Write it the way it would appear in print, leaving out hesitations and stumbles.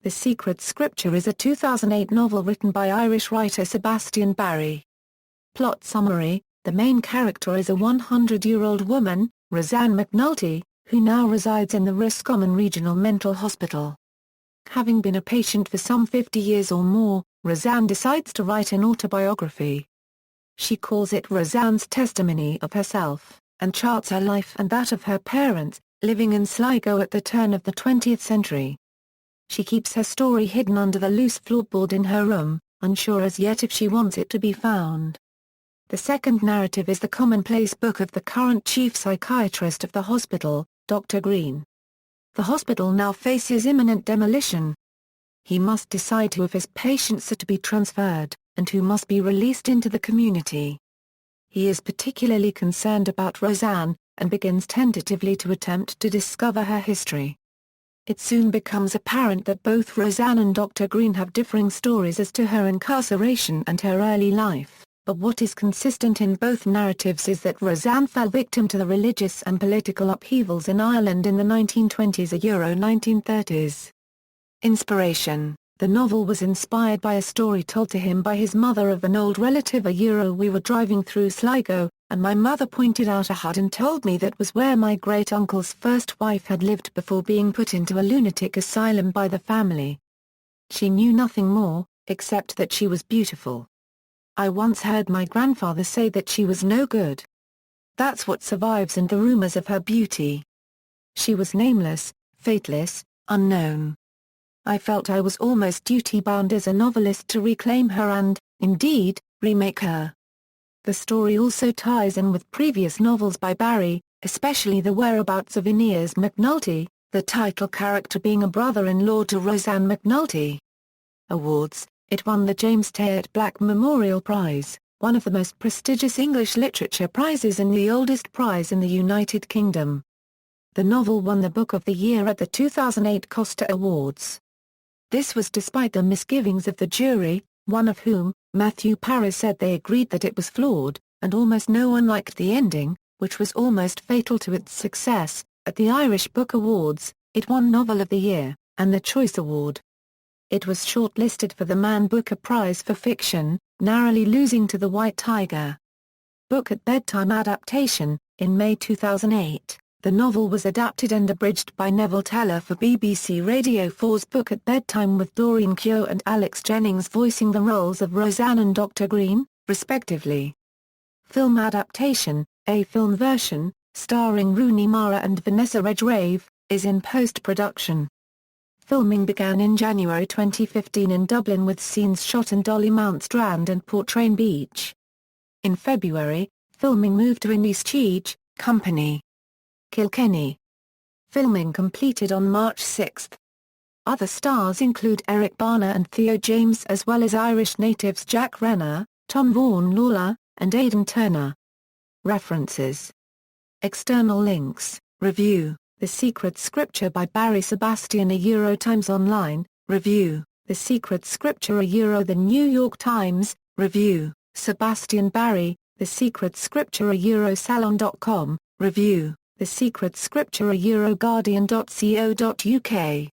The Secret Scripture is a 2008 novel written by Irish writer Sebastian Barry. Plot summary: the main character is a 100-year-old woman, Roseanne McNulty, who now resides in the Roscommon Regional Mental Hospital. Having been a patient for some 50 years or more, Roseanne decides to write an autobiography. She calls it Roseanne's Testimony of Herself, and charts her life and that of her parents, living in Sligo at the turn of the 20th century. She keeps her story hidden under the loose floorboard in her room, unsure as yet if she wants it to be found. The second narrative is the commonplace book of the current chief psychiatrist of the hospital, Dr. Green. The hospital now faces imminent demolition. He must decide who of his patients are to be transferred, and who must be released into the community. He is particularly concerned about Roseanne, and begins tentatively to attempt to discover her history. It soon becomes apparent that both Roseanne and Dr. Green have differing stories as to her incarceration and her early life, but what is consistent in both narratives is that Roseanne fell victim to the religious and political upheavals in Ireland in the 1920s–1930s. Inspiration: the novel was inspired by a story told to him by his mother of an old relative. We were driving through Sligo, and my mother pointed out a hut and told me that was where my great-uncle's first wife had lived before being put into a lunatic asylum by the family. She knew nothing more, except that she was beautiful. I once heard my grandfather say that she was no good. That's what survives and the rumors of her beauty. She was nameless, fateless, unknown. I felt I was almost duty-bound as a novelist to reclaim her and, indeed, remake her. The story also ties in with previous novels by Barry, especially The Whereabouts of Inez McNulty, the title character being a brother-in-law to Roseanne McNulty. Awards: it won the James Tayert Black Memorial Prize, one of the most prestigious English literature prizes and the oldest prize in the United Kingdom. The novel won the Book of the Year at the 2008 Costa Awards. This was despite the misgivings of the jury, one of whom, Matthew Parris, said they agreed that it was flawed, and almost no one liked the ending, which was almost fatal to its success. At the Irish Book Awards, it won Novel of the Year, and the Choice Award. It was shortlisted for the Man Booker Prize for Fiction, narrowly losing to The White Tiger. Book at Bedtime adaptation: in May 2008, the novel was adapted and abridged by Neville Teller for BBC Radio 4's Book at Bedtime, with Doreen Keogh and Alex Jennings voicing the roles of Roseanne and Dr. Green, respectively. Film adaptation: a film version, starring Rooney Mara and Vanessa Redgrave, is in post-production. Filming began in January 2015 in Dublin with scenes shot in Dollymount Strand and Portrane Beach. In February, filming moved to Inistioge, Company, Kilkenny. Filming completed on March 6. Other stars include Eric Bana and Theo James, as well as Irish natives Jack Renner, Tom Vaughan Lawler, and Aidan Turner. References. External links. Review: The Secret Scripture by Barry Sebastian Times Online. Review: The Secret Scripture The New York Times. Review: Sebastian Barry, The Secret Scripture Salon.com. Review: The Secret Scripture Guardian.co.uk.